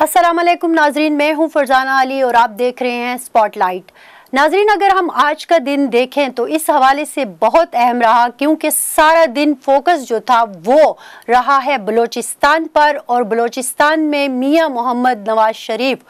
अस्सलाम वालेकुम नाजरीन, मैं हूं फरजाना अली और आप देख रहे हैं स्पॉटलाइट। नाजरीन, अगर हम आज का दिन देखें तो इस हवाले से बहुत अहम रहा, क्योंकि सारा दिन फोकस जो था वो रहा है बलूचिस्तान पर, और बलूचिस्तान में मियां मोहम्मद नवाज शरीफ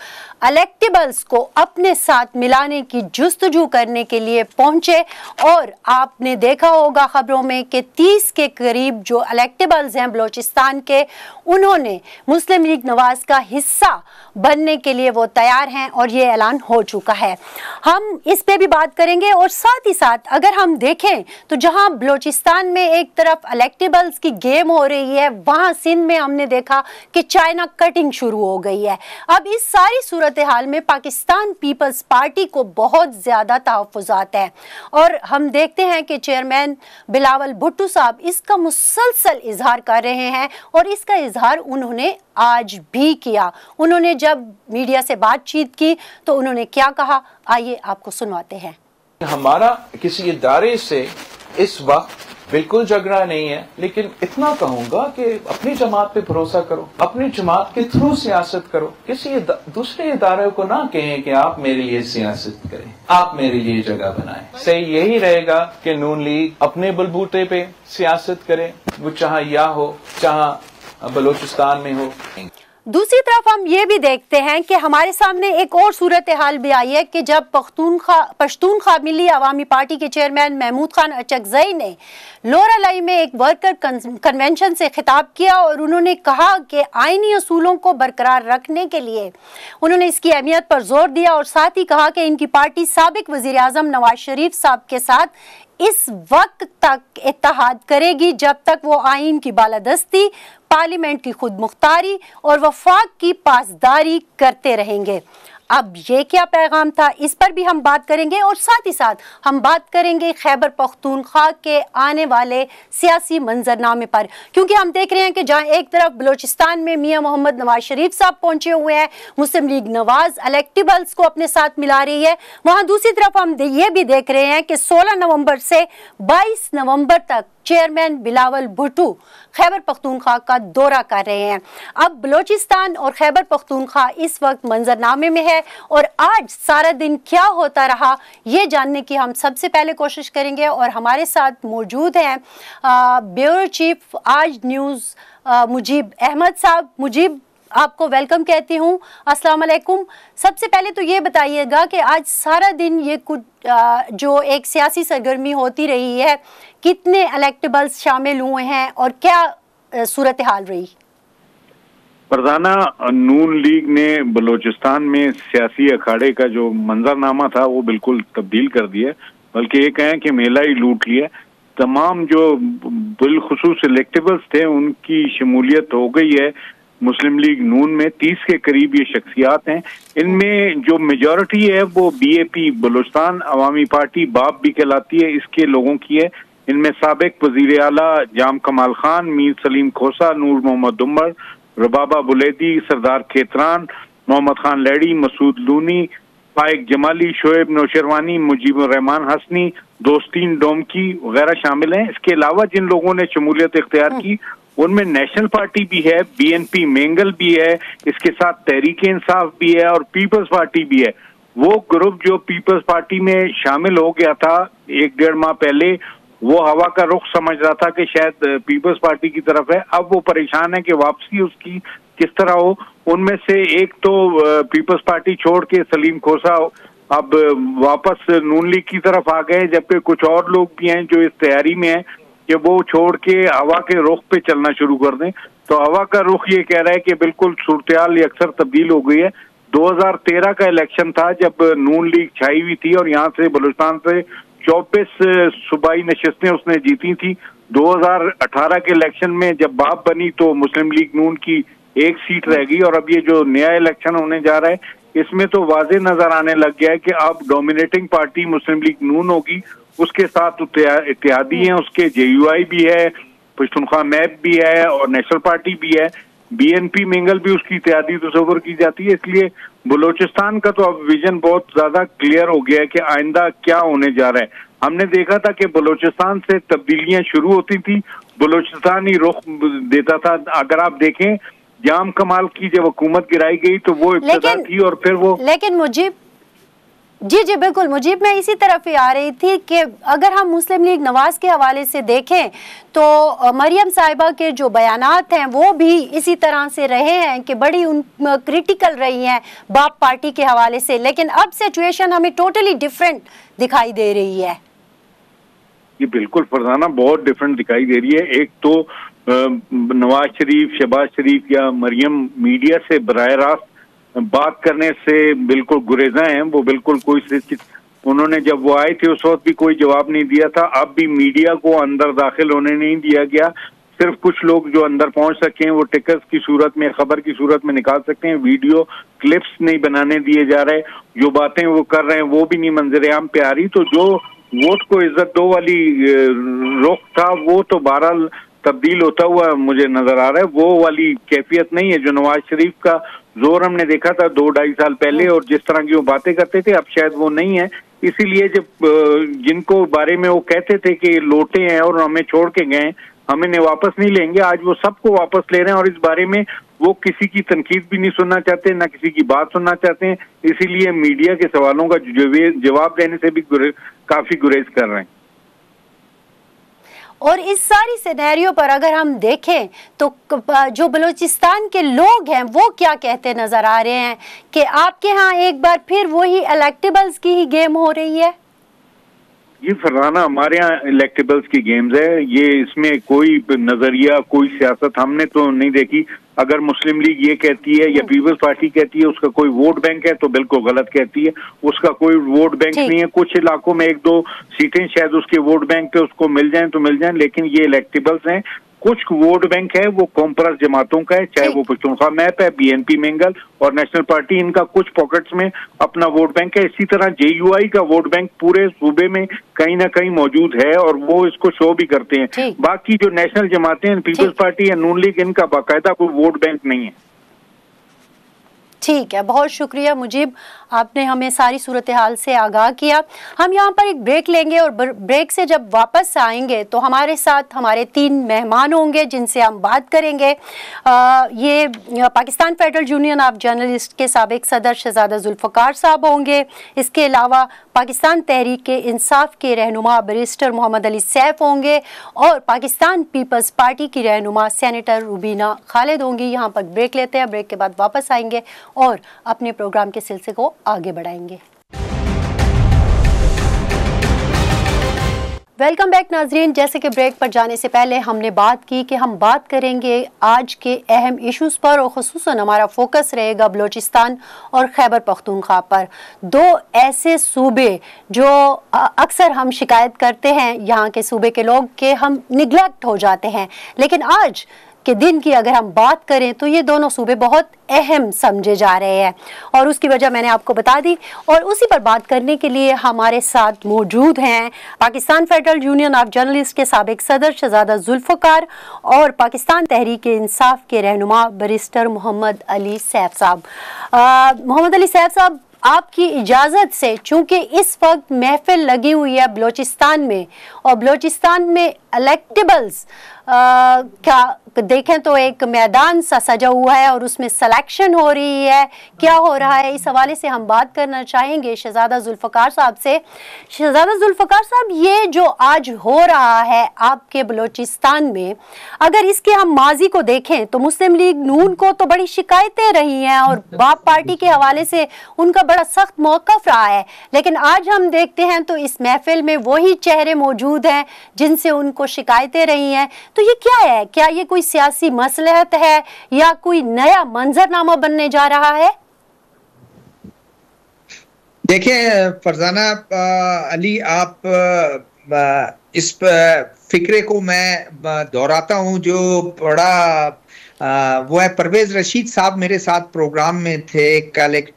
इलेक्टेबल्स को अपने साथ मिलाने की जुस्तजू करने के लिए पहुंचे। और आपने देखा होगा खबरों में कि 30 के करीब जो इलेक्टेबल्स हैं बलूचिस्तान के, उन्होंने मुस्लिम लीग नवाज का हिस्सा बनने के लिए वो तैयार हैं और ये ऐलान हो चुका है। हम इस पे भी बात करेंगे। और साथ ही साथ अगर हम देखें तो जहां बलूचिस्तान में एक तरफ इलेक्टेबल्स की गेम हो रही है, वहां सिंध में हमने देखा कि चाइना कटिंग शुरू हो गई है। अब इस सारी सूरत हाल में पाकिस्तान पीपल्स पार्टी को बहुत ज्यादा तहफ्फुज़ात है, और हम देखते हैं कि चेयरमैन बिलावल भुट्टो साहब इसका मुसलसल इजहार कर रहे हैं, और इसका इजहार उन्होंने आज भी किया। उन्होंने जब मीडिया से बातचीत की तो उन्होंने क्या कहा, आइए आपको सुनवाते हैं। हमारा किसी इदारे से इस वक्त बिल्कुल झगड़ा नहीं है, लेकिन इतना कहूंगा कि अपनी जमात पे भरोसा करो, अपनी जमात के थ्रू सियासत करो। किसी दूसरे इदारे को ना कहें कि आप मेरे लिए सियासत करें, आप मेरे लिए जगह बनाएं। सही यही रहेगा कि नून लीग अपने बलबूते पे सियासत करे, वो चाहे या हो चाहे बलूचिस्तान में हो। दूसरी तरफ हम ये भी देखते हैं कि हमारे सामने एक और सूरत हाल भी आई है कि जब पश्तूनख्वा मिली अवामी पार्टी के चेयरमैन महमूद खान अचकजई ने लोरालाई में एक वर्कर कन्वेंशन से खिताब किया, और उन्होंने कहा कि आईनी असूलों को बरकरार रखने के लिए उन्होंने इसकी अहमियत पर जोर दिया, और साथ ही कहा कि इनकी पार्टी साबिक वजीर आजम नवाज शरीफ साहब के साथ इस वक्त तक इत्तेहाद करेगी जब तक वो आइन की बालादस्ती, पार्लियामेंट की खुद मुख्तारी और वफाक की पासदारी करते रहेंगे। अब ये क्या पैगाम था, इस पर भी हम बात करेंगे। और साथ ही साथ हम बात करेंगे खैबर पख्तूनख्वा के आने वाले सियासी मंजरनामे पर, क्योंकि हम देख रहे हैं कि जहां एक तरफ बलूचिस्तान में मियां मोहम्मद नवाज शरीफ साहब पहुंचे हुए हैं, मुस्लिम लीग नवाज इलेक्टेबल्स को अपने साथ मिला रही है, वहां दूसरी तरफ हम ये भी देख रहे हैं कि 16 नवंबर से 22 नवंबर तक चेयरमैन बिलावल भुट्टो खैबर पख्तूनख्वा का दौरा कर रहे हैं। अब बलूचिस्तान और खैबर पख्तूनख्वा इस वक्त मंजरनामे में है, और आज सारा दिन क्या होता रहा ये जानने की हम सबसे पहले कोशिश करेंगे। और हमारे साथ मौजूद हैं ब्यूरो चीफ आज न्यूज़ मुजीब अहमद साहब। मुजीब, आपको वेलकम कहती हूँ, अस्सलाम वालेकुम। सबसे पहले तो ये बताइएगा कि आज सारा दिन ये कुछ जो एक सियासी सरगर्मी होती रही है, कितने इलेक्टेबल्स शामिल हुए हैं और क्या सूरत हाल रही? फरजाना, नून लीग ने बलूचिस्तान में सियासी अखाड़े का जो मंजरनामा था वो बिल्कुल तब्दील कर दिया, बल्कि ये कहें कि मेला ही लूट लिया। तमाम जो बिलखुसूस इलेक्टेबल्स थे उनकी शमूलियत हो गई है मुस्लिम लीग नून में। 30 के करीब ये शख्सियात हैं। इनमें जो मेजॉरिटी है वो BAP बलूचिस्तान अवामी पार्टी बाप भी कहलाती है, इसके लोगों की है। इनमें साबिक वजीर आला जाम कमाल खान, मीर सलीम खोसा, नूर मोहम्मद उमर, रबाबा बुलेदी, सरदार खेतरान, मोहम्मद खान लैडी, मसूद लूनी, फाइक जमाली, शोएब नौशरवानी, मुजीबुर रहमान हसनी, दोस्तीन डोमकी वगैरह शामिल हैं। इसके अलावा जिन लोगों ने शमूलियत इख्तियार की उनमें नेशनल पार्टी भी है, BNP मेंगल भी है, इसके साथ तहरीक इंसाफ भी है और पीपल्स पार्टी भी है। वो ग्रुप जो पीपल्स पार्टी में शामिल हो गया था 1-1.5 माह पहले, वो हवा का रुख समझ रहा था कि शायद पीपल्स पार्टी की तरफ है। अब वो परेशान है कि वापसी उसकी किस तरह हो। उनमें से एक तो पीपल्स पार्टी छोड़ के सलीम खोसा अब वापस नून लीग की तरफ आ गए, जबकि कुछ और लोग भी हैं जो इस तैयारी में हैं कि वो छोड़ के हवा के रुख पे चलना शुरू कर दें। तो हवा का रुख ये कह रहा है कि बिल्कुल सूरत-ए-हाल अक्सर तब्दील हो गई है। 2013 का इलेक्शन था जब नून लीग छाई हुई थी और यहाँ से बलूचिस्तान से 24 सूबाई नशिस्तें उसने जीती थी। 2018 के इलेक्शन में जब बाप बनी तो मुस्लिम लीग नून की 1 सीट रह गई, और अब ये जो नया इलेक्शन होने जा रहा है इसमें तो वाज़े नजर आने लग गया है कि अब डोमिनेटिंग पार्टी मुस्लिम लीग नून होगी। उसके साथ इत्तेहादी हैं, उसके JUI भी है, पश्तूनख्वा मैप भी है और नेशनल पार्टी भी है, BNP मेंगल भी उसकी इत्तेहादी तस्वर की जाती है। इसलिए बलूचिस्तान का तो अब विजन बहुत ज्यादा क्लियर हो गया है कि आइंदा क्या होने जा रहा है। हमने देखा था कि बलूचिस्तान से तब्दीलियां शुरू होती थी, बलूचिस्तान ही रुख देता था। अगर आप देखें जाम कमाल की जब हुकूमत गिराई गई तो वो इब्तिदा थी और फिर वो, लेकिन मुजीब जी बिल्कुल मुजीब, मैं इसी तरफ ही आ रही थी कि अगर हम मुस्लिम लीग नवाज के हवाले से देखें तो मरियम साहिबा के जो बयानात हैं वो भी इसी तरह से रहे हैं कि बड़ी क्रिटिकल रही हैं बाप पार्टी के हवाले से, लेकिन अब सिचुएशन हमें टोटली डिफरेंट दिखाई दे रही है। ये बिल्कुल फरजाना बहुत डिफरेंट दिखाई दे रही है। एक तो नवाज शरीफ, शहबाज शरीफ या मरियम मीडिया से बराह रास्त बात करने से बिल्कुल गुरेजा हैं। वो बिल्कुल कोई, उन्होंने जब वो आए थे उस वक्त भी कोई जवाब नहीं दिया था, अब भी मीडिया को अंदर दाखिल होने नहीं दिया गया। सिर्फ कुछ लोग जो अंदर पहुंच सके हैं वो टिकट्स की सूरत में, खबर की सूरत में निकाल सकते हैं, वीडियो क्लिप्स नहीं बनाने दिए जा रहे, जो बातें वो कर रहे हैं वो भी नहीं मंजर आम पे आ रही। तो जो वोट को इज्जत दो वाली रुख था वो तो बहरहाल तब्दील होता हुआ मुझे नजर आ रहा है। वो वाली कैफियत नहीं है जो नवाज शरीफ का जोर हमने देखा था 2-2.5 साल पहले, और जिस तरह की वो बातें करते थे अब शायद वो नहीं है। इसीलिए जब जिनको बारे में वो कहते थे कि लोटे हैं और हमें छोड़ के गए, हमें ने वापस नहीं लेंगे, आज वो सबको वापस ले रहे हैं और इस बारे में वो किसी की तनकीद भी नहीं सुनना चाहते, ना किसी की बात सुनना चाहते हैं। इसीलिए मीडिया के सवालों का जवाब देने से भी काफी गुरेज कर रहे हैं। और इस सारी सिनेरियो पर अगर हम देखें तो जो बलूचिस्तान के लोग हैं वो क्या कहते नजर आ रहे हैं कि आपके यहाँ एक बार फिर वही इलेक्टेबल्स की ही गेम हो रही है? ये फरहाना, हमारे यहाँ इलेक्टेबल्स की गेम्स है, ये इसमें कोई नजरिया, कोई सियासत हमने तो नहीं देखी। अगर मुस्लिम लीग ये कहती है या पीपल्स पार्टी कहती है उसका कोई वोट बैंक है तो बिल्कुल गलत कहती है। उसका कोई वोट बैंक नहीं है। कुछ इलाकों में 1-2 सीटें शायद उसके वोट बैंक पे उसको मिल जाएं तो मिल जाएं, लेकिन ये इलेक्टेबल्स हैं। कुछ वोट बैंक है वो कॉम्प्रेस जमातों का है, चाहे वो पख्तूनख्वा मैप है, बीएनपी मेंगल और नेशनल पार्टी, इनका कुछ पॉकेट्स में अपना वोट बैंक है। इसी तरह जेयूआई का वोट बैंक पूरे सूबे में कहीं ना कहीं मौजूद है और वो इसको शो भी करते हैं। बाकी जो नेशनल जमातें हैं, पीपल्स पार्टी या नून लीग, इनका बाकायदा कोई वोट बैंक नहीं है। ठीक है, बहुत शुक्रिया मुजीब, आपने हमें सारी सूरत हाल से आगाह किया। हम यहाँ पर एक ब्रेक लेंगे और ब्रेक से जब वापस आएंगे तो हमारे साथ हमारे 3 मेहमान होंगे जिनसे हम बात करेंगे। ये Pakistan federal union of journalist के साबिक सदर शहजादा जुल्फ़कार साहब होंगे। इसके अलावा पाकिस्तान तहरीक इंसाफ के रहनुमा बैरिस्टर मोहम्मद अली सैफ होंगे और पाकिस्तान पीपल्स पार्टी की रहनुमा सेनेटर रुबीना खालिद होंगी। यहाँ पर ब्रेक लेते हैं, ब्रेक के बाद वापस आएंगे और अपने प्रोग्राम के सिलसिले को आगे बढ़ाएंगे। वेलकम बैक नाजरीन। जैसे कि ब्रेक पर जाने से पहले हमने बात की कि हम बात करेंगे आज के अहम इश्यूज पर और ख़ुसूसन हमारा फोकस रहेगा बलूचिस्तान और खैबर पख्तूनख्वा पर, 2 ऐसे सूबे जो अक्सर हम शिकायत करते हैं यहाँ के सूबे के लोग कि हम निगलेक्ट हो जाते हैं, लेकिन आज के दिन की अगर हम बात करें तो ये दोनों सूबे बहुत अहम समझे जा रहे हैं और उसकी वजह मैंने आपको बता दी। और उसी पर बात करने के लिए हमारे साथ मौजूद हैं Pakistan federal union of journalist के साबिक सदर शहजादा जुल्फ़कार और पाकिस्तान तहरीक इंसाफ के रहनुमा बैरिस्टर मोहम्मद अली सैफ साहब। मोहम्मद अली सैफ साहब, आपकी इजाज़त से, चूँकि इस वक्त महफिल लगी हुई है बलूचिस्तान में और बलूचिस्तान में इलेक्टेबल्स क्या देखें तो एक मैदान सा सजा हुआ है और उसमें सिलेक्शन हो रही है, क्या हो रहा है, इस हवाले से हम बात करना चाहेंगे शहजादा जुल्फ़कार साहब से। शहजादा जुल्फ़कार साहब, ये जो आज हो रहा है आपके बलूचिस्तान में, अगर इसके हम माजी को देखें तो मुस्लिम लीग नून को तो बड़ी शिकायतें रही हैं और बाप पार्टी के हवाले से उनका बड़ा सख्त मौक़िफ़ रहा है, लेकिन आज हम देखते हैं तो इस महफिल में वही चेहरे मौजूद हैं जिनसे उनको शिकायतें रही हैं। तो ये क्या है? क्या ये कोई सियासी मसलहत है या कोई नया मंजरनामा बनने जा रहा है? देखिए फरजाना अली, आप इस फिक्रे को मैं दोहराता हूं जो बड़ा वो है परवेज रशीद साहब मेरे साथ प्रोग्राम में थे कल एक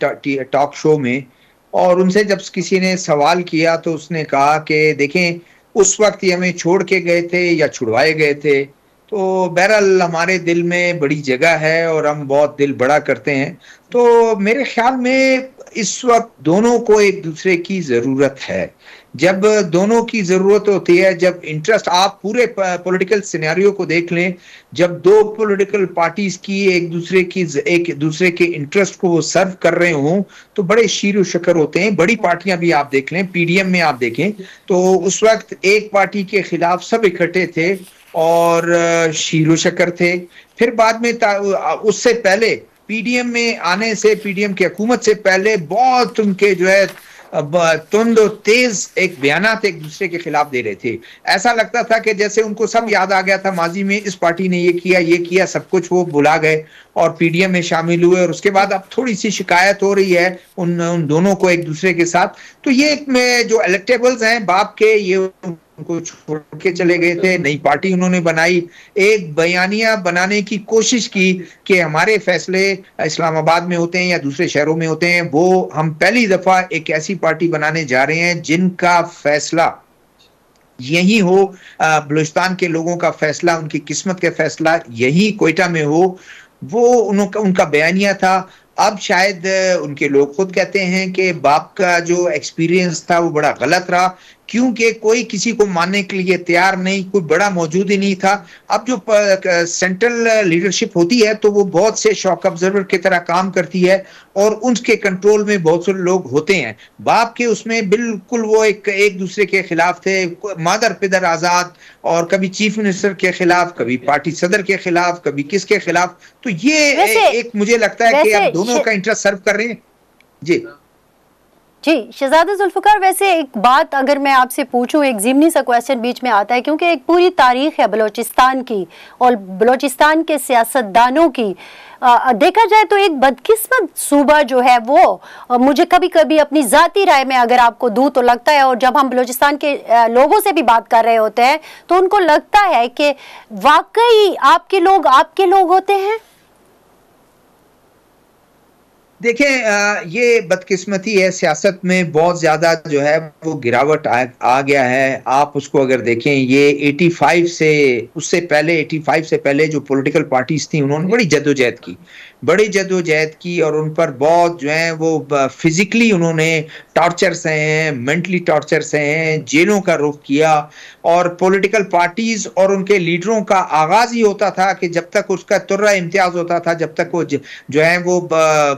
टॉक शो में, और उनसे जब किसी ने सवाल किया तो उसने कहा कि देखें उस वक्त ये हमें छोड़ के गए थे या छुड़वाए गए थे, तो बहरहाल हमारे दिल में बड़ी जगह है और हम बहुत दिल बड़ा करते हैं। तो मेरे ख्याल में इस वक्त दोनों को एक दूसरे की ज़रूरत है, जब दोनों की जरूरत होती है, जब इंटरेस्ट, आप पूरे पॉलिटिकल सिनेरियो को देख लें, जब दो पॉलिटिकल पार्टीज की एक दूसरे के इंटरेस्ट को वो सर्व कर रहे हों तो बड़े शीर शकर होते हैं। बड़ी पार्टियां भी आप देख लें, पीडीएम में आप देखें तो उस वक्त एक पार्टी के खिलाफ सब इकट्ठे थे और शीर शकर थे। फिर बाद में उससे पहले पीडीएम में आने से, पीडीएम की हुकूमत से पहले बहुत उनके जो है तुंद और तेज एक बयानात एक दूसरे के खिलाफ दे रहे थे। ऐसा लगता था कि जैसे उनको सब याद आ गया था, माजी में इस पार्टी ने ये किया, सब कुछ वो भुला गए और पीडीएम में शामिल हुए। और उसके बाद अब थोड़ी सी शिकायत हो रही है उन दोनों को एक दूसरे के साथ। तो ये जो इलेक्टेबल्स हैं बाप के, ये उनको छोड़ के चले गए थे, नई पार्टी उन्होंने बनाई, एक बयानिया बनाने की कोशिश की कि हमारे फैसले इस्लामाबाद में होते हैं या दूसरे शहरों में होते हैं, वो हम पहली दफा एक ऐसी पार्टी बनाने जा रहे हैं जिनका फैसला यही हो, बलूचिस्तान के लोगों का फैसला, उनकी किस्मत का फैसला यही क्वेटा में हो। वो उनका बयानिया था। अब शायद उनके लोग खुद कहते हैं कि बाप का जो एक्सपीरियंस था वो बड़ा गलत रहा, क्योंकि कोई किसी को मानने के लिए तैयार नहीं, कोई बड़ा मौजूद ही नहीं था। अब जो सेंट्रल लीडरशिप होती है तो वो बहुत से शॉक ऑब्जर्वर की तरह काम करती है और उनके कंट्रोल में बहुत से लोग होते हैं। बाप के उसमें बिल्कुल वो एक दूसरे के खिलाफ थे, मादर पिदर आजाद, और कभी चीफ मिनिस्टर के खिलाफ, कभी पार्टी सदर के खिलाफ, कभी किसके खिलाफ। तो ये एक मुझे लगता है कि अब दोनों का इंटरेस्ट सर्व कर रहे हैं। जी शहजादा जुल्फिकार, वैसे एक बात अगर मैं आपसे पूछूं, एक ज़िमनी सा क्वेश्चन बीच में आता है, क्योंकि एक पूरी तारीख है बलूचिस्तान की और बलूचिस्तान के सियासतदानों की। देखा जाए तो एक बदकिस्मत सूबा जो है वो, मुझे कभी कभी अपनी ज़ाती राय में अगर आपको दूं तो लगता है, और जब हम बलूचिस्तान के लोगों से भी बात कर रहे होते हैं तो उनको लगता है कि वाकई आपके लोग होते हैं। देखें, ये बदकिस्मती है, सियासत में बहुत ज्यादा जो है वो गिरावट आ गया है। आप उसको अगर देखें, ये 85 से, उससे पहले 85 से पहले जो पॉलिटिकल पार्टीज थी उन्होंने बड़ी जद्दोजहद की और उन पर बहुत जो है वो फिजिकली उन्होंने टॉर्चर सहे हैं, मेंटली टॉर्चर सहे हैं, जेलों का रुख किया। और पॉलिटिकल पार्टीज और उनके लीडरों का आगाज ही होता था कि जब तक उसका तुर्रा इम्तियाज होता था, जब तक वो जो है वो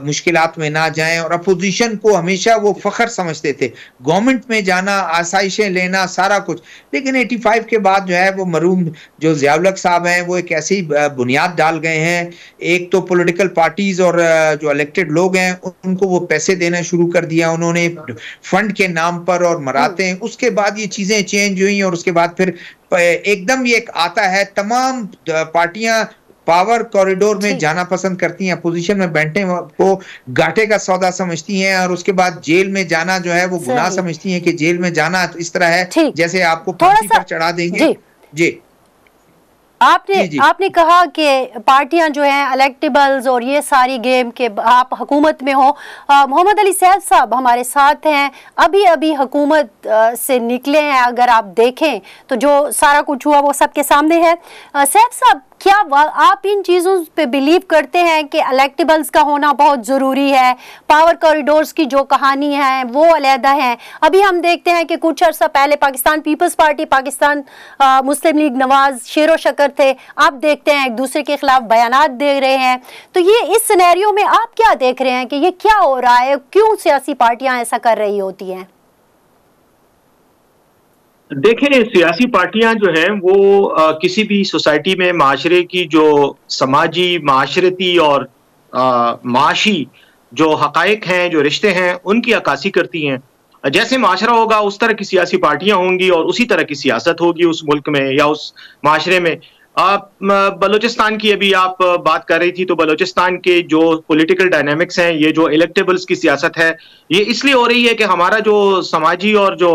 मुश्किलात में ना जाएं, और अपोजिशन को हमेशा वो फख्र समझते थे, गवर्नमेंट में जाना, आसाइशें लेना, सारा कुछ। लेकिन 85 के बाद जो है वो मरूम जो ज़िया-उल हक साहब हैं वो एक ऐसी बुनियाद डाल गए हैं। एक तो पॉलिटिकल पार्टीज और जो इलेक्टेड लोग हैं उनको वो पैसे देना शुरू कर दिया उन्होंने फंड के नाम पर और मराते हैं। उसके बाद ये चीजें चेंज हुई और उसके बाद फिर एकदम ये आता है, तमाम पार्टियां पावर कॉरिडोर में जाना पसंद करती हैं, अपोजिशन में बैठने को घाटे का सौदा समझती हैं, और उसके बाद जेल में जाना जो है वो गुनाह समझती हैं कि जेल में जाना तो इस तरह है जैसे आपको फांसी पर चढ़ा देंगे। जी आपने कहा कि पार्टियां जो हैं इलेक्टेबल्स और ये सारी गेम के आप हुकूमत में हो। मोहम्मद अली सैफ साहब हमारे साथ हैं, अभी हुकूमत से निकले हैं। अगर आप देखें तो जो सारा कुछ हुआ वो सबके सामने है। सैफ साहब, क्या आप इन चीज़ों पे बिलीव करते हैं कि इलेक्टेबल्स का होना बहुत ज़रूरी है? पावर कॉरिडोर्स की जो कहानी है वो अलहदा है। अभी हम देखते हैं कि कुछ अर्सा पहले पाकिस्तान पीपल्स पार्टी, पाकिस्तान मुस्लिम लीग नवाज शेरो शकर थे, आप देखते हैं एक दूसरे के खिलाफ बयानात दे रहे हैं। तो ये इस सिनेरियो में आप क्या देख रहे हैं कि ये क्या हो रहा है, क्यों सियासी पार्टियां ऐसा कर रही होती हैं? देखें, सियासी पार्टियां जो हैं वो किसी भी सोसाइटी में माशरे की जो समाजी, माशरती और माशी जो हकायक हैं, जो रिश्ते हैं, उनकी अक्कासी करती हैं। जैसे माशरा होगा उस तरह की सियासी पार्टियां होंगी और उसी तरह की सियासत होगी उस मुल्क में या उस माशरे में। बलूचिस्तान की अभी आप बात कर रही थी, तो बलूचिस्तान के जो पॉलिटिकल डायनामिक्स हैं, ये जो इलेक्टेबल्स की सियासत है, ये इसलिए हो रही है कि हमारा जो समाजी और जो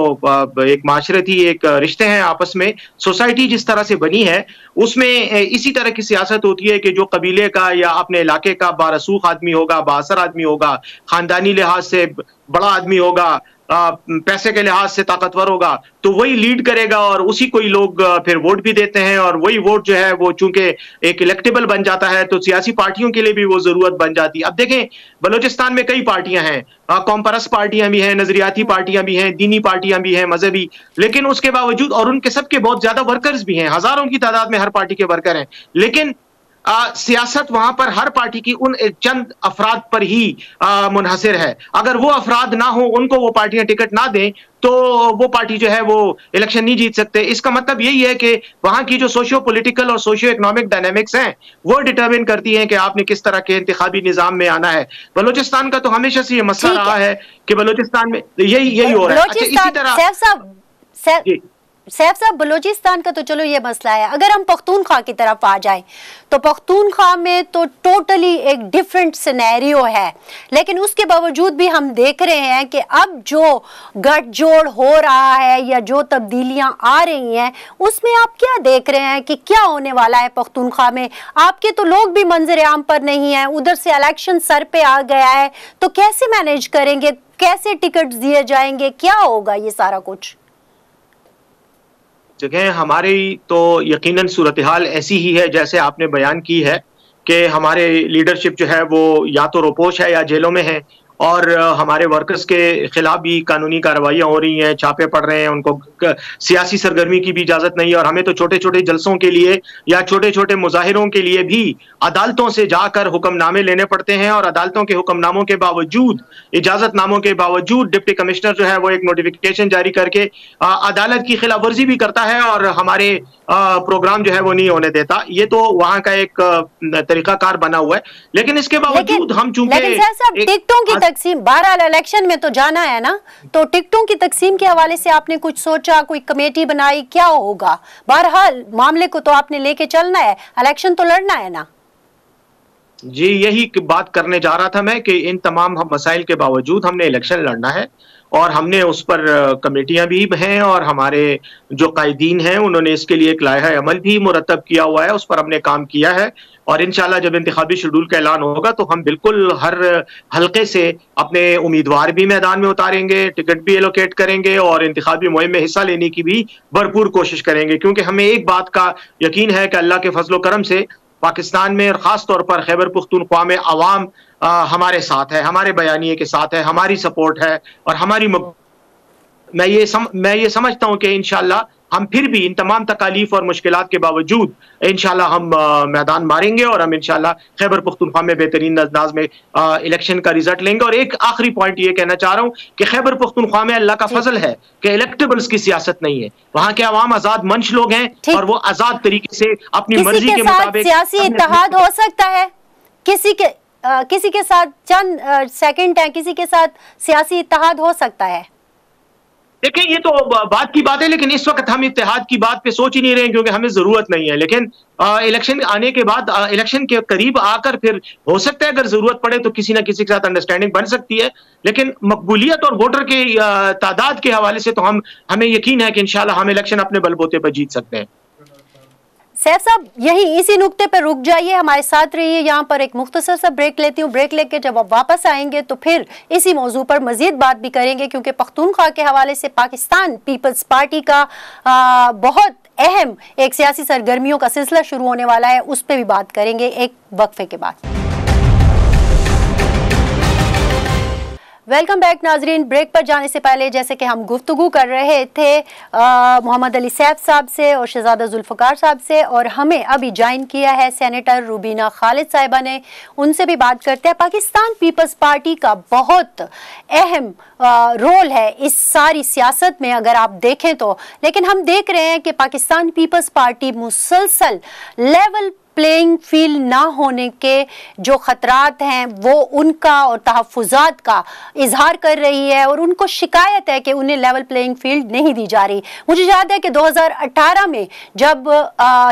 एक माशरती एक रिश्ते हैं आपस में, सोसाइटी जिस तरह से बनी है उसमें इसी तरह की सियासत होती है कि जो कबीले का या अपने इलाके का बारसूख आदमी होगा, बासर आदमी होगा, खानदानी लिहाज से बड़ा आदमी होगा, पैसे के लिहाज से ताकतवर होगा तो वही लीड करेगा और उसी को ही लोग फिर वोट भी देते हैं और वही वोट जो है वो चूंकि एक इलेक्टेबल बन जाता है तो सियासी पार्टियों के लिए भी वो जरूरत बन जाती है। अब देखें बलूचिस्तान में कई पार्टियां हैं, कौम परस्त पार्टियां भी हैं, नजरियाती पार्टियां भी हैं, दीनी पार्टियां भी हैं, मजहबी, लेकिन उसके बावजूद और उनके सबके बहुत ज्यादा वर्कर्स भी हैं, हजारों की तादाद में हर पार्टी के वर्कर हैं, लेकिन सियासत वहां पर हर पार्टी की उन चंद अफराद पर ही मुनहसिर है। अगर वो अफराद ना हो, उनको वो पार्टियां टिकट ना दें तो वो पार्टी जो है वो इलेक्शन नहीं जीत सकते। इसका मतलब यही है कि वहां की जो सोशियो पॉलिटिकल और सोशियो इकोनॉमिक डायनेमिक्स हैं वो डिटरमिन करती हैं कि आपने किस तरह के इंतखाबी निजाम में आना है। बलूचिस्तान का तो हमेशा से ये मसला रहा है कि बलूचिस्तान में यही हो रहा है। अच्छा, इसी तरह सैफ साहब, बलूचिस्तान का तो चलो ये मसला है, अगर हम पख्तूनख्वा की तरफ आ जाएं तो पख्तूनख्वा में तो टोटली एक डिफरेंट सिनेरियो है, लेकिन उसके बावजूद भी हम देख रहे हैं कि अब जो गठजोड़ हो रहा है या जो तब्दीलियां आ रही हैं उसमें आप क्या देख रहे हैं कि क्या होने वाला है पख्तूनख्वा में? आपके तो लोग भी मंजर आम पर नहीं है, उधर से इलेक्शन सर पे आ गया है, तो कैसे मैनेज करेंगे, कैसे टिकट दिए जाएंगे, क्या होगा ये सारा कुछ? जगह हमारी तो यकीनन सूरत हाल ऐसी ही है जैसे आपने बयान की है कि हमारे लीडरशिप जो है वो या तो रोपोश है या जेलों में है और हमारे वर्कर्स के खिलाफ भी कानूनी कार्रवाइयां हो रही हैं, छापे पड़ रहे हैं, उनको सियासी सरगर्मी की भी इजाजत नहीं है और हमें तो छोटे छोटे जलसों के लिए या छोटे छोटे मुजाहिरों के लिए भी अदालतों से जाकर हुक्मनामे लेने पड़ते हैं और अदालतों के हुक्मनामों के बावजूद, इजाजतनामों के बावजूद डिप्टी कमिश्नर जो है वो एक नोटिफिकेशन जारी करके अदालत की खिलाफ वर्जी भी करता है और हमारे प्रोग्राम जो है वो नहीं होने देता। ये तो वहां का एक तरीकाकार बना हुआ है, लेकिन इसके बावजूद हम चूंकि टिकटों की तकसीम, बहरहाल इलेक्शन में तो जाना है ना, तो टिकटों की तकसीम के हवाले से आपने कुछ सोचा, कोई कमेटी बनाई, क्या होगा? बहरहाल मामले को तो आपने लेके चलना है, इलेक्शन तो लड़ना है ना। जी, यही बात करने जा रहा था मैं कि इन तमाम मसाइल के बावजूद हमने इलेक्शन लड़ना है और हमने उस पर कमेटियां भी हैं और हमारे जो कायदीन हैं उन्होंने इसके लिए एक लायहा अमल भी मुरतब किया हुआ है, उस पर हमने काम किया है और इंशाल्लाह जब इंतखाबी शेड्यूल का ऐलान होगा तो हम बिल्कुल हर हल्के से अपने उम्मीदवार भी मैदान में उतारेंगे, टिकट भी एलोकेट करेंगे और इंतखाबी मुहिम में हिस्सा लेने की भी भरपूर कोशिश करेंगे, क्योंकि हमें एक बात का यकीन है कि अल्लाह के फजलो करम से पाकिस्तान में और ख़ास तौर पर खैबर पुख्तूनख्वा में अवाम हमारे साथ है, हमारे बयानिए के साथ है, हमारी सपोर्ट है और हमारी मैं ये समझता हूं कि इंशाल्लाह हम फिर भी इन तमाम तकालीफ और मुश्किलात के बावजूद इंशाल्लाह हम मैदान मारेंगे और हम इंशाल्लाह खैबर पुख्तूनख्वा में बेहतरीन अंदाज में इलेक्शन का रिजल्ट लेंगे। और एक आखिरी पॉइंट ये कहना चाह रहा हूं कि खैबर पुख्तूनख्वा में अल्लाह का फजल है कि इलेक्टेबल्स की सियासत नहीं है, वहां के अवाम आजाद मंच लोग हैं और वो आजाद तरीके से अपनी मर्जी के मुताबिक सियासी इत्तेहाद हो सकता है। किसी के साथ चंद सेकंड है, किसी के साथ सियासी इत्तेहाद हो सकता है। देखिए, ये तो बात की बात है, लेकिन इस वक्त हम इत्तेहाद की बात पे सोच ही नहीं रहे हैं क्योंकि हमें जरूरत नहीं है। लेकिन इलेक्शन आने के बाद, इलेक्शन के करीब आकर फिर हो सकता है अगर जरूरत पड़े तो किसी ना किसी के साथ अंडरस्टैंडिंग बन सकती है, लेकिन मकबूलियत और वोटर के तादाद के हवाले से तो हमें यकीन है कि इंशाल्लाह हम इलेक्शन अपने बलबूते पर जीत सकते हैं। सैफ साहब, यही इसी नुक्ते पर रुक जाइए, हमारे साथ रहिए। यहाँ पर एक मुख्तसर सा ब्रेक लेती हूँ, ब्रेक लेके जब आप वापस आएंगे तो फिर इसी मौजू पर मजीद बात भी करेंगे, क्योंकि पख्तूनख्वा के हवाले से पाकिस्तान पीपल्स पार्टी का बहुत अहम एक सियासी सरगर्मियों का सिलसिला शुरू होने वाला है, उस पर भी बात करेंगे एक वक्फे के बाद। वेलकम बैक नाजरीन। ब्रेक पर जाने से पहले जैसे कि हम गुफ्तगू कर रहे थे मोहम्मद अली सैफ साहब से और शहजादा जुल्फ़कार साहब से, और हमें अभी ज्वाइन किया है सेनेटर रुबीना खालिद साहिबा ने, उनसे भी बात करते हैं। पाकिस्तान पीपल्स पार्टी का बहुत अहम रोल है इस सारी सियासत में अगर आप देखें तो, लेकिन हम देख रहे हैं कि पाकिस्तान पीपल्स पार्टी मुसलसल लेवल प्लेइंग फील्ड ना होने के जो खतरात हैं वो उनका और तहफ़्फ़ुज़ात का इजहार कर रही है और उनको शिकायत है कि उन्हें लेवल प्लेइंग फील्ड नहीं दी जा रही। मुझे याद है कि 2018 में जब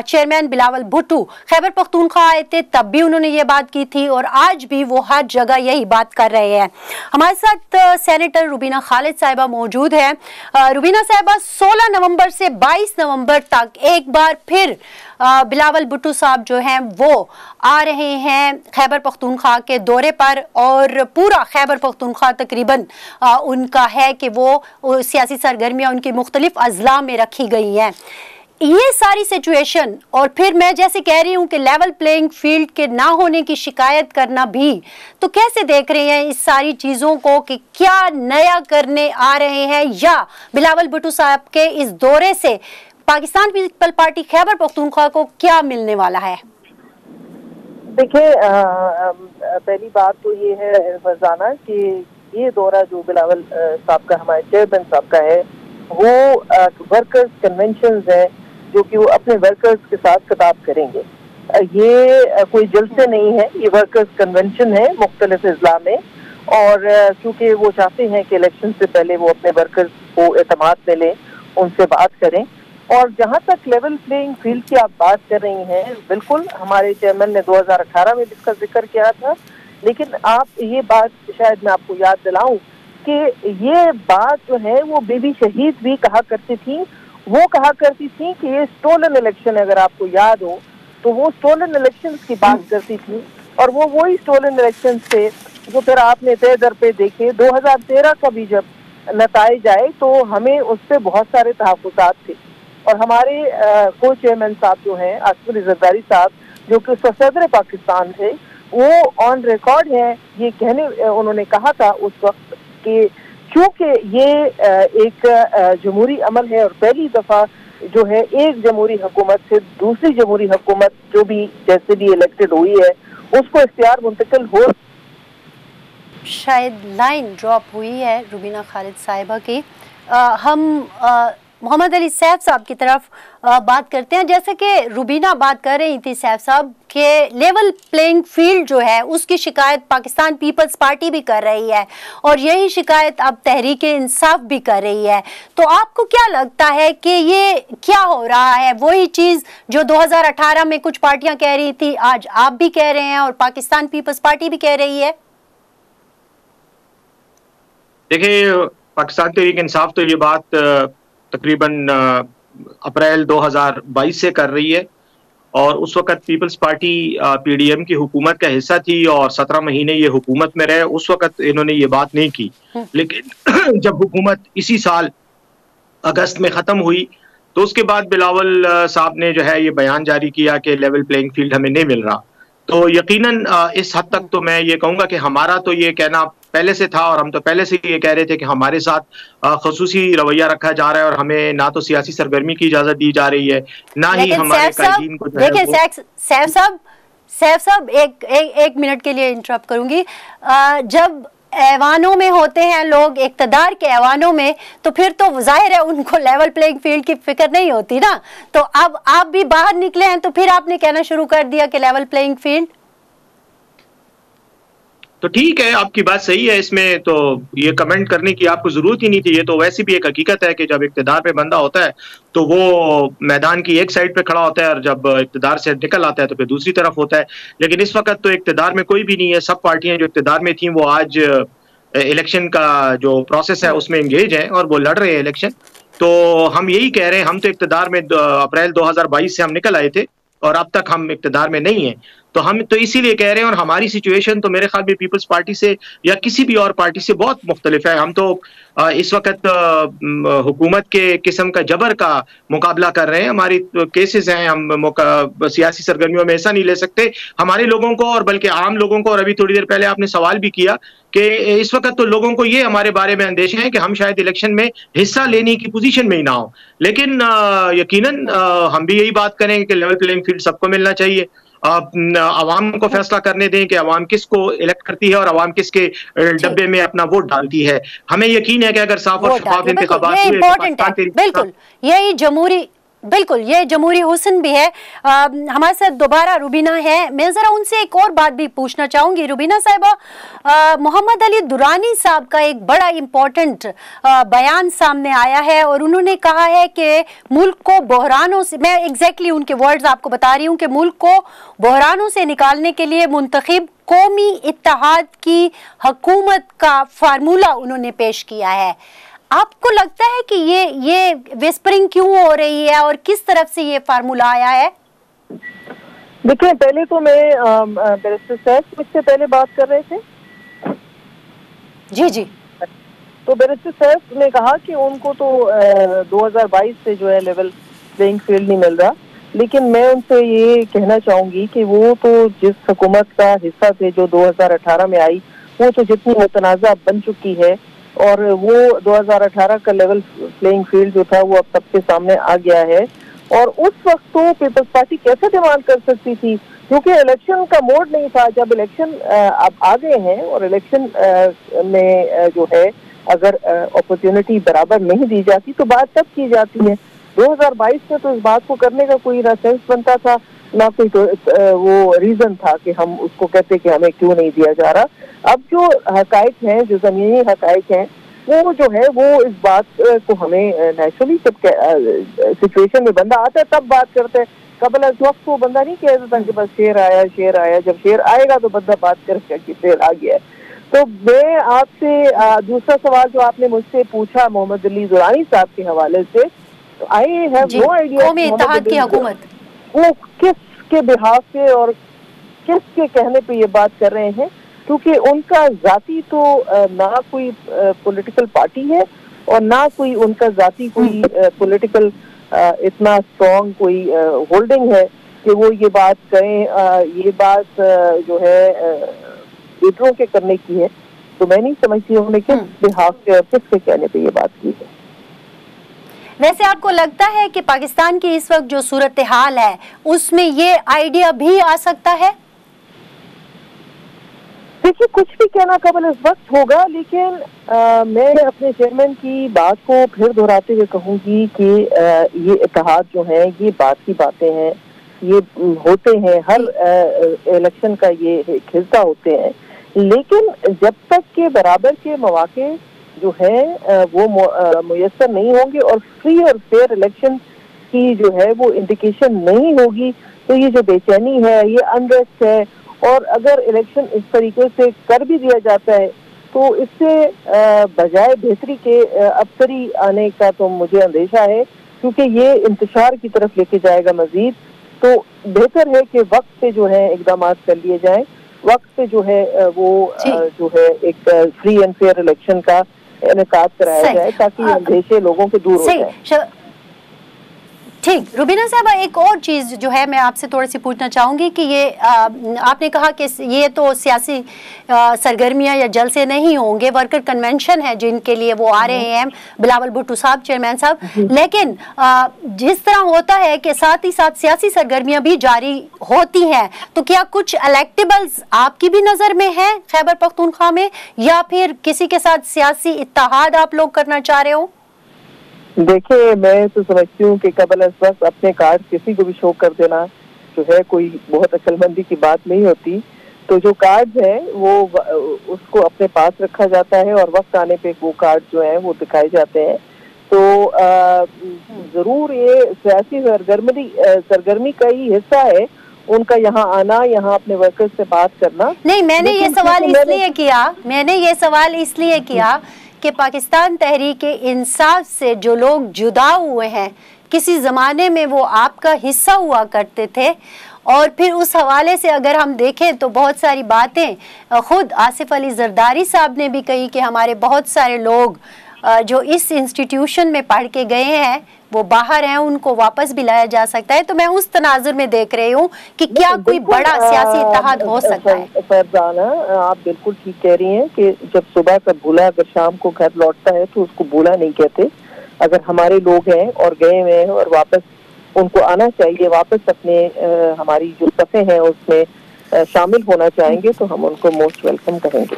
चेयरमैन बिलावल भुट्टो खैबर पख्तूनख्वा आए थे तब भी उन्होंने ये बात की थी और आज भी वो हर जगह यही बात कर रहे हैं। हमारे साथ सेनेटर रुबीना खालिद साहिबा मौजूद है। रुबीना साहिबा, 16 नवंबर से 22 नवंबर तक एक बार फिर बिलावल भुट्टो साहब जो हैं वो आ रहे हैं खैबर पख्तूनख्वा के दौरे पर, और पूरा खैबर पख्तूनख्वा तकरीबन उनका है कि वो सियासी सरगर्मियाँ उनकी मुख्तलिफ अजला में रखी गई हैं। ये सारी सिचुएशन, और फिर मैं जैसे कह रही हूँ कि लेवल प्लेइंग फील्ड के ना होने की शिकायत करना भी, तो कैसे देख रहे हैं इस सारी चीज़ों को कि क्या नया करने आ रहे हैं, या बिलावल भुट्टो साहब के इस दौरे से पाकिस्तान पीपल पार्टी खैबर पख्तूनख्वा को क्या मिलने वाला है? देखिए, पहली बात तो ये है फरजाना कि ये दौरा जो बिलावल साहब का, हमारे चेयरमैन साहब का है, वो वर्कर्स कन्वेंशन है जो कि वो अपने वर्कर्स के साथ खिताब करेंगे। ये कोई जलसे नहीं है, ये वर्कर्स कन्वेंशन है मुख्तलिफ अजला में, और क्योंकि वो चाहते हैं कि इलेक्शन से पहले वो अपने वर्कर्स को एतमाद में लें, उनसे बात करें। और जहाँ तक लेवल प्लेइंग फील्ड की आप बात कर रही हैं, बिल्कुल हमारे चेयरमैन ने 2018 में इसका जिक्र किया था, लेकिन आप ये बात शायद मैं आपको याद दिलाऊं कि ये बात जो है वो बीबी शहीद भी कहा करती थी। वो कहा करती थी कि ये स्टोलन इलेक्शन, अगर आपको याद हो तो वो स्टोलन इलेक्शंस की बात करती थी, और वो वही स्टोलन इलेक्शंस थे जो फिर आपने तय दर पे देखे। 2013 का भी जब नताइज आए तो हमें उस पर बहुत सारे तहफ़्फ़ुज़ात थे, और हमारे को चेयरमैन साहब जो हैं आसिफ अली जरदारी साहब, जो कि सदर पाकिस्तान थे, वो ऑन रिकॉर्ड है ये कहने, उन्होंने कहा था उस वक्त कि क्योंकि ये एक जमहूरी अमल है और पहली दफ़ा जो है एक जमहूरी हुकूमत से दूसरी जमहूरी हुकूमत जो भी जैसे भी इलेक्टेड हुई है उसको इख्तियार मुंतकिल हो। शायद लाइन ड्रॉप हुई है रुबीना खालिद साहिबा की। हम मोहम्मद अली सैफ साहब की तरफ बात करते हैं। जैसे कि रुबीना बात कर रही थी सैफ साहब के लेवल प्लेइंग फील्ड जो है उसकी शिकायत पाकिस्तान पीपल्स पार्टी भी कर रही है, और यही शिकायत अब तहरीक इंसाफ भी कर रही है। तो आपको क्या लगता है कि ये क्या हो रहा है? वही चीज़ जो 2018 में कुछ पार्टियां कह रही थी, आज आप भी कह रहे हैं और पाकिस्तान पीपल्स पार्टी भी कह रही है। देखिए, पाकिस्तान तहरीक इंसाफ तो ये बात तकरीबन अप्रैल 2022 से कर रही है, और उस वक्त पीपल्स पार्टी पीडीएम की हुकूमत का हिस्सा थी और 17 महीने ये हुकूमत में रहे। उस वक्त इन्होंने ये बात नहीं की, लेकिन जब हुकूमत इसी साल अगस्त में ख़त्म हुई तो उसके बाद बिलावल साहब ने जो है ये बयान जारी किया कि लेवल प्लेइंग फील्ड हमें नहीं मिल रहा। तो यकीनन इस हद तक तो मैं ये कहूँगा कि हमारा तो ये कहना पहले से था, और हम तो पहले से ये कह रहे थे कि हमारे साथ खसूसी रवैया रखा जा रहा है, और हमें ना तो सियासी सरगर्मी की इजाजत दी जा रही है, ना ही हमारे कायदीन को। देखिए सैफ साहब एक मिनट के लिए इंटरप्ट करूंगी। जब ऐवानों में होते हैं लोग, इक़्तिदार के ऐवानों में, तो फिर तो जाहिर है उनको लेवल प्लेइंग फील्ड की फिक्र नहीं होती ना। तो अब आप भी बाहर निकले हैं तो फिर आपने कहना शुरू कर दिया कि लेवल प्लेइंग फील्ड। तो ठीक है, आपकी बात सही है, इसमें तो ये कमेंट करने की आपको जरूरत ही नहीं थी। ये तो वैसे भी एक हकीकत है कि जब इक़्तिदार पे बंदा होता है तो वो मैदान की एक साइड पे खड़ा होता है, और जब इक़्तिदार से निकल आता है तो फिर दूसरी तरफ होता है। लेकिन इस वक्त तो इक़्तिदार में कोई भी नहीं है। सब पार्टियां जो इक़्तिदार में थी वो आज इलेक्शन का जो प्रोसेस है उसमें एंगेज है और वो लड़ रहे हैं इलेक्शन। तो हम यही कह रहे हैं, हम तो इक़्तिदार में अप्रैल 2022 से हम निकल आए थे और अब तक हम इक़्तिदार में नहीं है। तो हम तो इसीलिए कह रहे हैं, और हमारी सिचुएशन तो मेरे ख्याल में पीपल्स पार्टी से या किसी भी और पार्टी से बहुत मुख्तलिफ है। हम तो इस वक्त हुकूमत के किस्म का जबर का मुकाबला कर रहे हैं। हमारी केसेस हैं, हम सियासी सरगर्मियों में ऐसा नहीं ले सकते हमारे लोगों को, और बल्कि आम लोगों को। और अभी थोड़ी देर पहले आपने सवाल भी किया कि इस वक्त तो लोगों को ये हमारे बारे में अंदेशे हैं कि हम शायद इलेक्शन में हिस्सा लेने की पोजीशन में ही ना हो। लेकिन यकीनन हम भी यही बात करेंगे कि लेवल प्लेइंग फील्ड सबको मिलना चाहिए। आवाम को फैसला करने दें कि आवाम किसको इलेक्ट करती है और आवाम किसके डब्बे में अपना वोट डालती है। हमें यकीन है कि अगर साफ और शफाफ इंतखाबात हुए, बिल्कुल यही जमहूरी, बिल्कुल ये जमहूरी हुस्न भी है। हमारे साथ दोबारा रुबीना है। मैं ज़रा उनसे एक और बात भी पूछना चाहूँगी। रुबीना साहिबा, मोहम्मद अली दुरानी साहब का एक बड़ा इम्पोर्टेंट बयान सामने आया है, और उन्होंने कहा है कि मुल्क को बहरानों से, मैं एग्जैक्टली उनके वर्ड्स आपको बता रही हूँ, कि मुल्क को बहरानों से निकालने के लिए मुंतखब कौमी इत्तेहाद की हुकूमत का फार्मूला उन्होंने पेश किया है। आपको लगता है कि ये विस्परिंग क्यों हो रही है और किस तरफ से ये फार्मूला आया है? देखिए, पहले तो मैं बैरिस्टर सैफ मुझसे पहले बात कर रहे थे। जी। तो बैरिस्टर सैफ ने कहा कि उनको तो 2022 से जो है लेवल प्लेइंग फील्ड नहीं मिल रहा, लेकिन मैं उनसे ये कहना चाहूंगी कि वो तो जिस हुकूमत का हिस्सा थे जो 2018 में आई, वो तो जितनी मुतनाज़ा बन चुकी है, और वो 2018 का लेवल प्लेइंग फील्ड जो था वो अब सबके सामने आ गया है। और उस वक्त तो पीपल्स पार्टी कैसे डिमांड कर सकती थी, क्योंकि इलेक्शन का मोड नहीं था। जब इलेक्शन अब आ गए हैं और इलेक्शन में जो है अगर अपॉर्चुनिटी बराबर नहीं दी जाती तो बात तब की जाती है। 2022 में तो इस बात को करने का कोई ना सेंस बनता था, ना कोई वो रीजन था कि हम उसको कहते कि हमें क्यों नहीं दिया जा रहा। अब जो हकायक हैं, जो जमीनी हकायक हैं, वो जो है वो इस बात को हमें नेचुरली जब सिचुएशन में बंदा आता है तब बात करते हैं। कबल इस वक्त वो बंदा नहीं कह देता कि बस शेर आया। जब शेर आएगा तो बंदा बात करेगा कि शेर आ गया है। तो मैं आपसे दूसरा सवाल जो आपने मुझसे पूछा मोहम्मद अली दुरानी साहब के हवाले से, तो आई हैव नो आइडिया कौमी इत्तेहाद की हुकूमत वो किसके बिहाफ पे और किसके कहने पे ये बात कर रहे हैं, क्योंकि उनका जाती तो ना कोई पॉलिटिकल पार्टी है और ना कोई उनका जाती कोई पॉलिटिकल इतना स्ट्रॉन्ग कोई होल्डिंग है कि वो ये बात करें। ये बात जो है लीडरों के करने की है, तो मैं नहीं समझती उन्होंने किस बिहाफ पे और किसके कहने पे ये बात की है। वैसे आपको लगता है कि पाकिस्तान की इस वक्त जो सूरत हाल है उसमें ये आइडिया भी आ सकता है? देखिए, कुछ भी कहना कबल इस वक्त होगा, लेकिन मैं अपने चेयरमैन की बात को फिर दोहराते हुए कहूंगी कि ये इत्तेहाद जो है ये बात की बातें हैं, ये होते हैं हर इलेक्शन का ये एक हिस्सा होते हैं, लेकिन जब तक के बराबर के मौके जो है वो मुयस्सर नहीं होंगे और फ्री और फेयर इलेक्शन की जो है वो इंडिकेशन नहीं होगी, तो ये जो बेचैनी है, ये अनरेस्ट है। और अगर इलेक्शन इस तरीके से कर भी दिया जाता है तो इससे बजाय बेहतरी के अबतरी आने का तो मुझे अंदेशा है, क्योंकि ये इंतशार की तरफ लेके जाएगा मजीद। तो बेहतर है कि वक्त पे जो है इकदाम कर लिए जाएं, वक्त पे जो है वो जो है एक फ्री एंड फेयर इलेक्शन का इनेकाद कराया जाए ताकि अंदेशे लोगों के दूर हो जाए। ठीक, रुबीना साहब, एक और चीज़ जो है मैं आपसे थोड़ी सी पूछना चाहूँगी कि ये आपने कहा कि ये तो सियासी सरगर्मियाँ या जलसे नहीं होंगे, वर्कर कन्वेंशन है जिनके लिए वो आ रहे हैं, बिलावल भुट्टो साहब, चेयरमैन साहब, लेकिन जिस तरह होता है कि साथ ही साथ सियासी सरगर्मियाँ भी जारी होती हैं, तो क्या कुछ इलेक्टेबल्स आपकी भी नज़र में है खैबर पख्तूनख्वा में, या फिर किसी के साथ सियासी इत्तेहाद आप लोग करना चाह रहे हो? देखिए, मैं तो समझती हूँ कि कबल इस वक्त अपने कार्ड किसी को भी शो कर देना जो है कोई बहुत अक्लमंदी की बात नहीं होती। तो जो कार्ड है वो उसको अपने पास रखा जाता है और वक्त आने पे वो कार्ड जो है वो दिखाए जाते हैं। तो जरूर ये सियासी सरगर्मी का ही हिस्सा है उनका यहाँ आना, यहाँ अपने वर्कर्स से बात करना। नहीं, मैंने ये सवाल इसलिए किया कि पाकिस्तान तहरीक इंसाफ से जो लोग जुदा हुए हैं, किसी ज़माने में वो आपका हिस्सा हुआ करते थे, और फिर उस हवाले से अगर हम देखें तो बहुत सारी बातें खुद आसिफ अली जरदारी साहब ने भी कही कि हमारे बहुत सारे लोग जो इस इंस्टीट्यूशन में पढ़ के गए हैं वो बाहर हैं, उनको वापस भी लाया जा सकता है। तो मैं उस तनाजुर में देख रही हूँ कि क्या कोई बड़ा सियासी इत्तेहाद हो सकता है। फरजाना, आप बिल्कुल ठीक कह रही हैं कि जब सुबह का भूला अगर शाम को घर लौटता है तो उसको भूला नहीं कहते। अगर हमारे लोग हैं और गए हुए हैं और वापस उनको आना चाहिए, वापस अपने हमारी जो सफ़े हैं उसमें शामिल होना चाहेंगे तो हम उनको मोस्ट वेलकम करेंगे।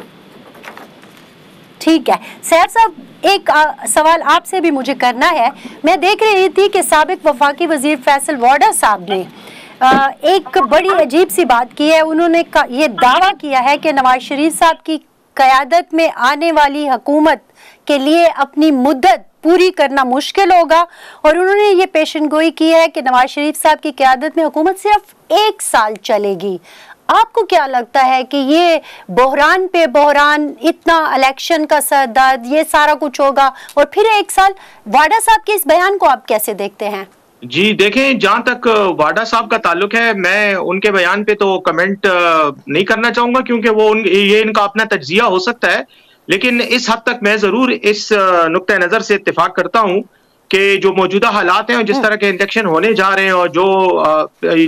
ठीक है सैफ साहब, एक सवाल आपसे भी मुझे करना है। मैं देख रही थी कि साबिक वफाकी वजीर फैसल वाडा साहब ने एक बड़ी अजीब सी बात की है। उन्होंने ये दावा किया है कि नवाज शरीफ साहब की क़यादत में आने वाली हुकूमत के लिए अपनी मुद्दत पूरी करना मुश्किल होगा, और उन्होंने ये पेशनगोई की है कि नवाज शरीफ साहब की क़यादत में हुकूमत सिर्फ 1 साल चलेगी। आपको क्या लगता है कि ये बहरान पे बहरान, इतना इलेक्शन का सरदर्द, ये सारा कुछ होगा और फिर 1 साल? वाडा साहब के इस बयान को आप कैसे देखते हैं? जी देखें, जहां तक वाडा साहब का ताल्लुक है, मैं उनके बयान पे तो कमेंट नहीं करना चाहूंगा, क्योंकि ये इनका अपना तज्जिया हो सकता है। लेकिन इस हद तक मैं जरूर इस नुक्ता नजर से इत्तेफाक करता हूं कि जो मौजूदा हालात हैं और जिस तरह के इलेक्शन होने जा रहे हैं और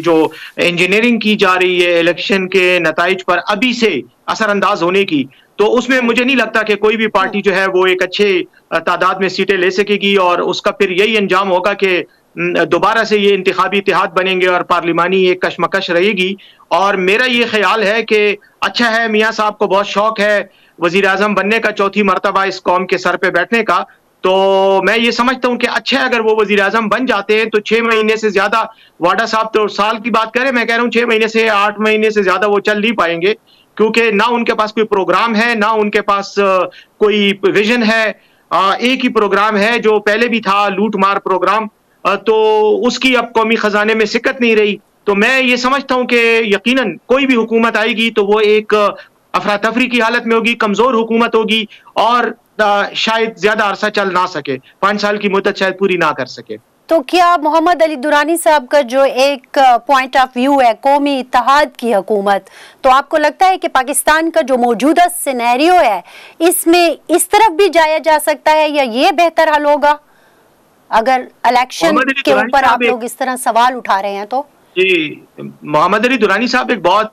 जो इंजीनियरिंग की जा रही है इलेक्शन के नताइज पर अभी से असरअंदाज होने की, तो उसमें मुझे नहीं लगता कि कोई भी पार्टी जो है वो एक अच्छे तादाद में सीटें ले सकेगी, और उसका फिर यही अंजाम होगा कि दोबारा से ये इंतखाबी इत्तेहाद बनेंगे और पार्लिमानी एक कशमकश रहेगी। और मेरा ये ख्याल है कि अच्छा है, मियाँ साहब को बहुत शौक है वजीर आजम बनने का, चौथी मरतबा इस कौम के सर पे बैठने का, तो मैं ये समझता हूं कि अच्छा है अगर वो वजीर आजम बन जाते हैं तो 6 महीने से ज्यादा, वाडा साहब तो साल की बात करें, मैं कह रहा हूं 6 महीने से 8 महीने से ज्यादा वो चल नहीं पाएंगे, क्योंकि ना उनके पास कोई प्रोग्राम है, ना उनके पास कोई विजन है। एक ही प्रोग्राम है जो पहले भी था, लूट मार प्रोग्राम, तो उसकी अब कौमी खजाने में सिकत नहीं रही। तो मैं ये समझता हूं कि यकीनन कोई भी हुकूमत आएगी तो वो एक अफरा तफरी की हालत में होगी, कमजोर हुकूमत होगी, और शायद ज्यादा अरसा चल ना सके, 5 साल की मुद्दत शायद पूरी ना कर सके। तो क्या मोहम्मद अली दुरानी साहब का जो एक पॉइंट ऑफ व्यू है कौमी इत्तेहाद की हुकूमत, तो आपको लगता है कि पाकिस्तान का जो मौजूदा सिनेरियो है इसमें इस तरफ भी जाया जा सकता है, या ये बेहतर हल होगा अगर इलेक्शन के ऊपर आप लोग इस तरह सवाल उठा रहे हैं? तो जी, मोहम्मद अली दुरानी साहब एक बहुत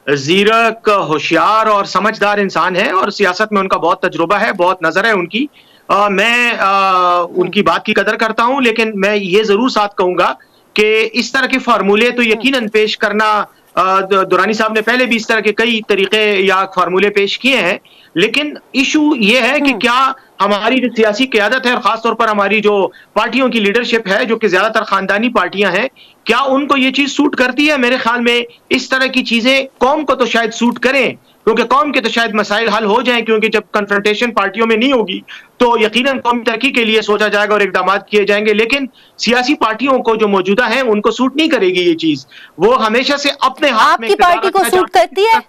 जीरक, होशियार और समझदार इंसान है, और सियासत में उनका बहुत तजुर्बा है, बहुत नजर है उनकी। मैं उनकी बात की कदर करता हूं, लेकिन मैं ये जरूर साथ कहूंगा कि इस तरह के फार्मूले तो यकीनन पेश करना, दुरानी साहब ने पहले भी इस तरह के कई तरीके या फार्मूले पेश किए हैं, लेकिन इशू ये है कि क्या हमारी जो सियासी क़यादत है और खासतौर पर हमारी जो पार्टियों की लीडरशिप है, जो कि ज्यादातर खानदानी पार्टियां हैं, क्या उनको ये चीज सूट करती है? मेरे ख्याल में इस तरह की चीजें कौम को तो शायद सूट करें, क्योंकि कौम के तो शायद मसाइल हल हो जाएं, क्योंकि जब कन्फ्रंटेशन पार्टियों में नहीं होगी तो यकीनन कौमी तरक्की के लिए सोचा जाएगा और इकदाम किए जाएंगे। लेकिन सियासी पार्टियों को जो मौजूदा है उनको सूट नहीं करेगी ये चीज, वो हमेशा से अपने हाथ में। आपकी पार्टी को सूट करती है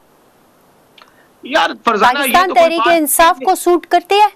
यार फरजाना? पाकिस्तान तहरीक इंसाफ को सूट करती है?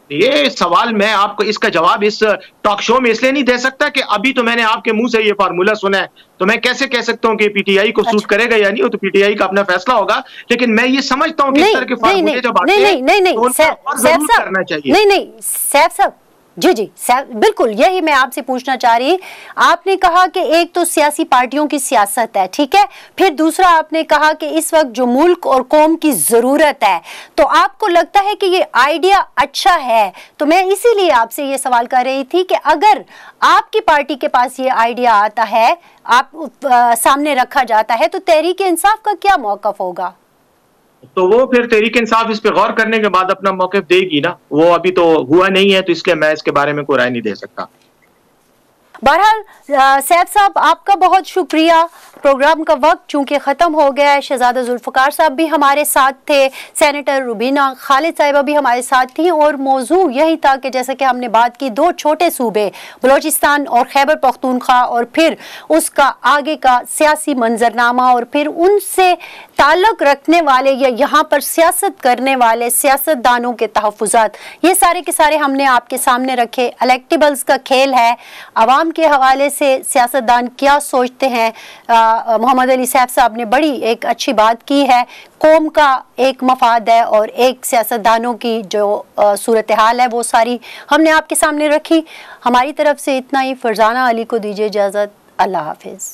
ये सवाल मैं आपको इसका जवाब इस टॉक शो में इसलिए नहीं दे सकता कि अभी तो मैंने आपके मुंह से ये फार्मूला सुना है, तो मैं कैसे कह सकता हूँ कि पीटीआई को सूट करेगा या नहीं, वो तो पीटीआई का अपना फैसला होगा। लेकिन मैं ये समझता हूँ कि इस तरह के फार्मूले जब आते हैं तो उनको जरूर करना चाहिए। नहीं सैफ साहब, जी बिल्कुल यही मैं आपसे पूछना चाह रही। आपने कहा कि एक तो सियासी पार्टियों की सियासत है, ठीक है, फिर दूसरा आपने कहा कि इस वक्त जो मुल्क और कौम की जरूरत है, तो आपको लगता है कि ये आइडिया अच्छा है। तो मैं इसीलिए आपसे ये सवाल कर रही थी कि अगर आपकी पार्टी के पास ये आइडिया आता है, आप सामने रखा जाता है, तो तहरीक इंसाफ का क्या मौक़िफ़ होगा? तो वो फिर तहरीक इंसाफ इस पे गौर करने के बाद अपना मौक़िफ़ देगी ना, वो अभी तो हुआ नहीं है, तो इसलिए मैं इसके बारे में कोई राय नहीं दे सकता। बहरहाल सैफ साहब, आपका बहुत शुक्रिया। प्रोग्राम का वक्त चूंकि ख़त्म हो गया है, शहजादा जुल्फ़िकार साहब भी हमारे साथ थे, सेनेटर रुबीना खालिद साहिबा भी हमारे साथ थी, और मौजू यही था कि जैसे कि हमने बात की, 2 छोटे सूबे बलोचिस्तान और खैबर पख्तूनख्वा, और फिर उसका आगे का सियासी मंजरनामा, और फिर उनसे ताल्लुक़ रखने वाले या यहाँ पर सियासत करने वाले सियासतदानों के तहफ़्फ़ुज़ात, ये सारे के सारे हमने आपके सामने रखे। इलेक्टेबल्स का खेल है, आवाम के हवाले से सियासतदान क्या सोचते हैं। मोहम्मद अली सैफ साहब ने बड़ी एक अच्छी बात की है, कौम का एक मफाद है और एक सियासतदानों की जो सूरत हाल है वो सारी हमने आपके सामने रखी। हमारी तरफ से इतना ही। फरजाना अली को दीजिए इजाज़त। अल्लाह हाफिज़।